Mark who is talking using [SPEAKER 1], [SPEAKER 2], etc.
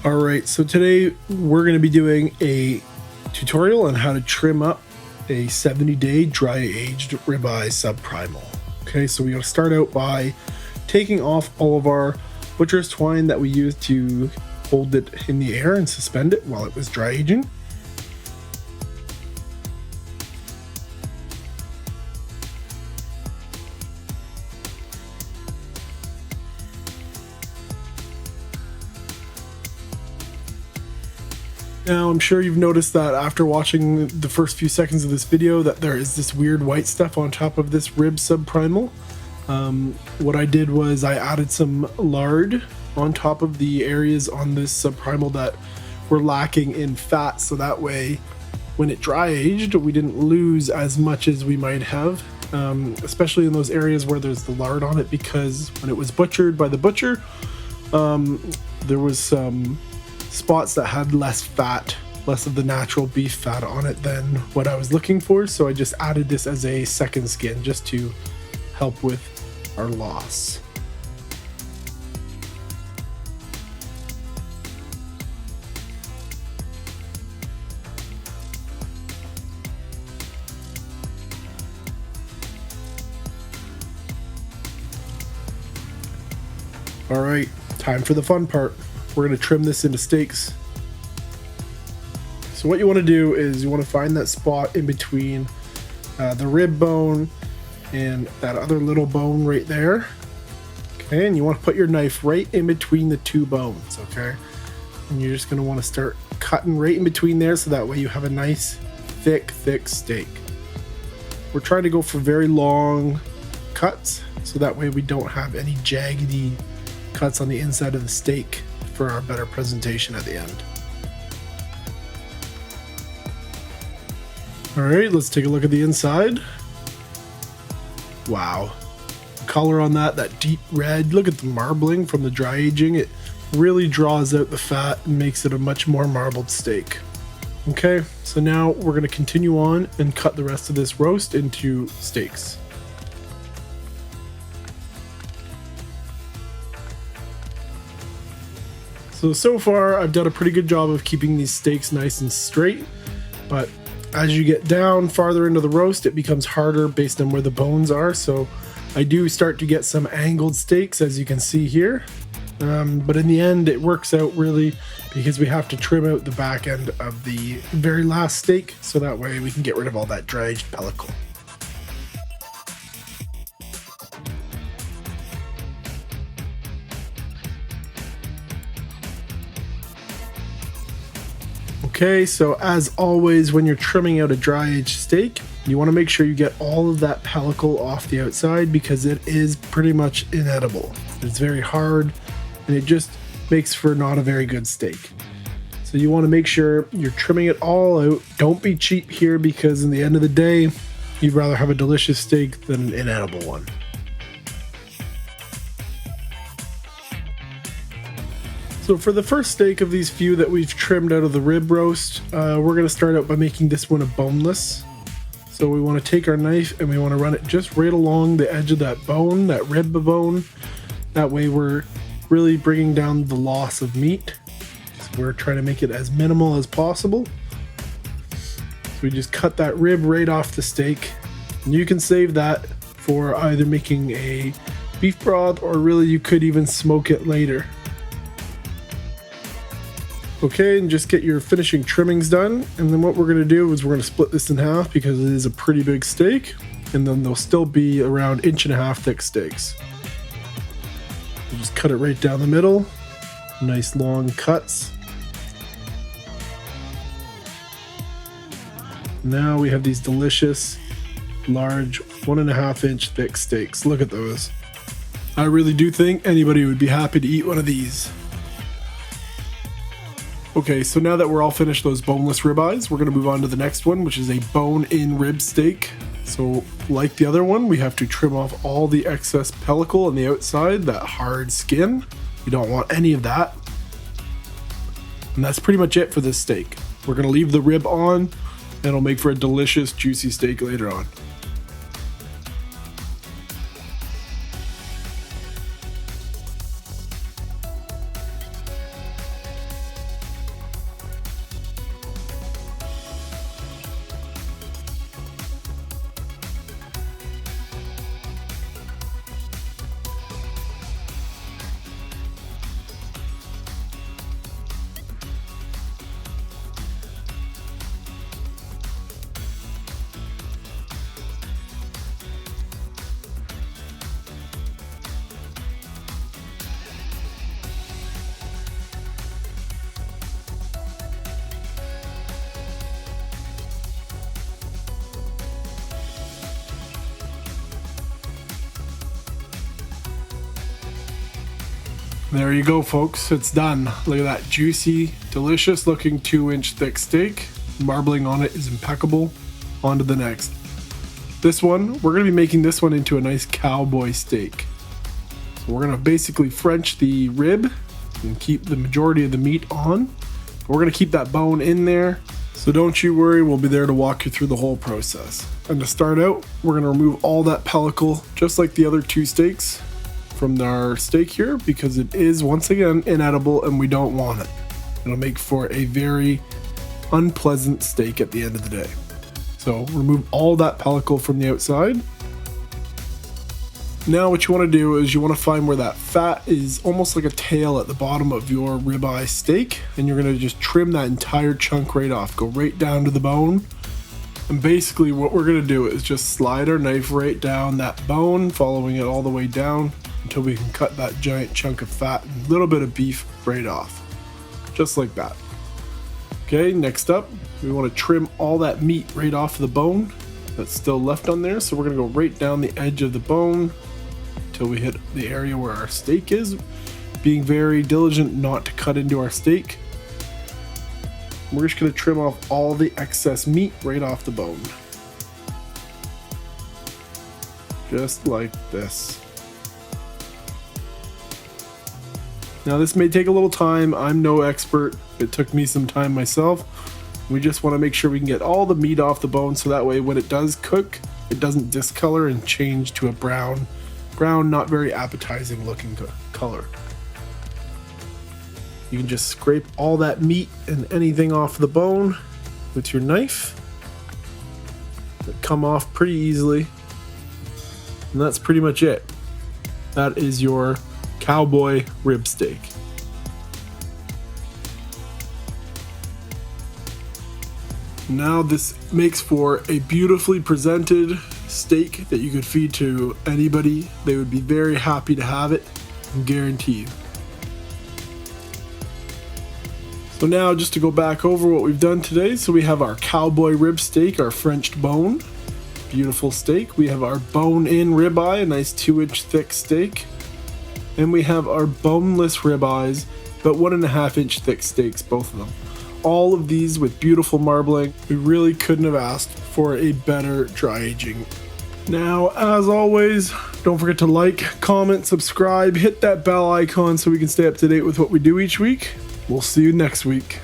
[SPEAKER 1] All right, so today we're going to be doing a tutorial on how to trim up a 70-day dry aged ribeye sub-primal. Okay, so we got to start out by taking off all of our butcher's twine that we used to hold it in the air and suspend it while it was dry aging. Now, I'm sure you've noticed that after watching the first few seconds of this video that there is this weird white stuff on top of this rib sub-primal. What I did was I added some lard on top of the areas on this sub-primal that were lacking in fat, so that way when it dry aged we didn't lose as much as we might have, especially in those areas where there's the lard on it, because when it was butchered by the butcher, there was some spots that had less fat, less of the natural beef fat on it than what I was looking for, so I just added this as a second skin just to help with our loss. All right, time for the fun part. We're going to trim this into steaks. So what you want to do is you want to find that spot in between the rib bone and that other little bone right there. Okay, and you want to put your knife right in between the two bones, okay? And you're just going to want to start cutting right in between there, so that way you have a nice thick steak. We're trying to go for very long cuts, so that way we don't have any jaggedy cuts on the inside of the steak for our better presentation at the end. All right, let's take a look at the inside. Wow, the color on that deep red, look at the marbling from the dry aging. It really draws out the fat and makes it a much more marbled steak. Okay, so now we're going to continue on and cut the rest of this roast into steaks. So far I've done a pretty good job of keeping these steaks nice and straight, but as you get down farther into the roast, it becomes harder based on where the bones are. So I do start to get some angled steaks, as you can see here. But in the end, it works out really, because we have to trim out the back end of the very last steak, so that way we can get rid of all that dry aged pellicle. Okay, so as always, when you're trimming out a dry aged steak, you want to make sure you get all of that pellicle off the outside, because it is pretty much inedible. It's very hard and it just makes for not a very good steak. So you want to make sure you're trimming it all out. Don't be cheap here, because in the end of the day, you'd rather have a delicious steak than an inedible one. So for the first steak of these few that we've trimmed out of the rib roast, we're going to start out by making this one a boneless. So we want to take our knife and we want to run it just right along the edge of that bone, that rib bone. That way we're really bringing down the loss of meat. So we're trying to make it as minimal as possible. So we just cut that rib right off the steak. And you can save that for either making a beef broth, or really you could even smoke it later. Okay, and just get your finishing trimmings done, and then what we're going to do is we're going to split this in half, because it is a pretty big steak, and then they'll still be around 1.5 inch thick steaks. We'll just cut it right down the middle, nice long cuts. Now we have these delicious large 1.5 inch thick steaks. Look at those. I really do think anybody would be happy to eat one of these. Okay, so now that we're all finished those boneless ribeyes, we're going to move on to the next one, which is a bone-in rib steak. So like the other one, we have to trim off all the excess pellicle on the outside, that hard skin. We don't want any of that. And that's pretty much it for this steak. We're going to leave the rib on, and it'll make for a delicious, juicy steak later on. There you go, folks. It's done. Look at that juicy, delicious looking 2-inch thick steak. Marbling on it is impeccable. On to the next. This one, we're going to be making this one into a nice cowboy steak. So we're going to basically French the rib and keep the majority of the meat on. We're going to keep that bone in there. So don't you worry, we'll be there to walk you through the whole process. And to start out, we're going to remove all that pellicle, just like the other 2 steaks from our steak here, because it is, once again, inedible and we don't want it. It'll make for a very unpleasant steak at the end of the day. So remove all that pellicle from the outside. Now what you want to do is you want to find where that fat is almost like a tail at the bottom of your ribeye steak, and you're going to just trim that entire chunk right off. Go right down to the bone. And basically what we're going to do is just slide our knife right down that bone, following it all the way down until we can cut that giant chunk of fat and a little bit of beef right off. Just like that. Okay, next up, we want to trim all that meat right off the bone that's still left on there. So we're going to go right down the edge of the bone until we hit the area where our steak is, being very diligent not to cut into our steak. We're just going to trim off all the excess meat right off the bone. Just like this. Now this may take a little time. I'm no expert. It took me some time myself. We just want to make sure we can get all the meat off the bone so that way when it does cook, it doesn't discolor and change to a brown, not very appetizing looking color. You can just scrape all that meat and anything off the bone with your knife. It'll come off pretty easily. And that's pretty much it. That is your cowboy rib steak. Now this makes for a beautifully presented steak that you could feed to anybody. They would be very happy to have it, guaranteed. So now just to go back over what we've done today. So we have our cowboy rib steak, our Frenched bone, beautiful steak. We have our bone-in ribeye, a nice 2-inch thick steak. And we have our boneless ribeyes, about 1.5-inch thick steaks, both of them. All of these with beautiful marbling. We really couldn't have asked for a better dry aging. Now, as always, don't forget to like, comment, subscribe, hit that bell icon so we can stay up to date with what we do each week. We'll see you next week.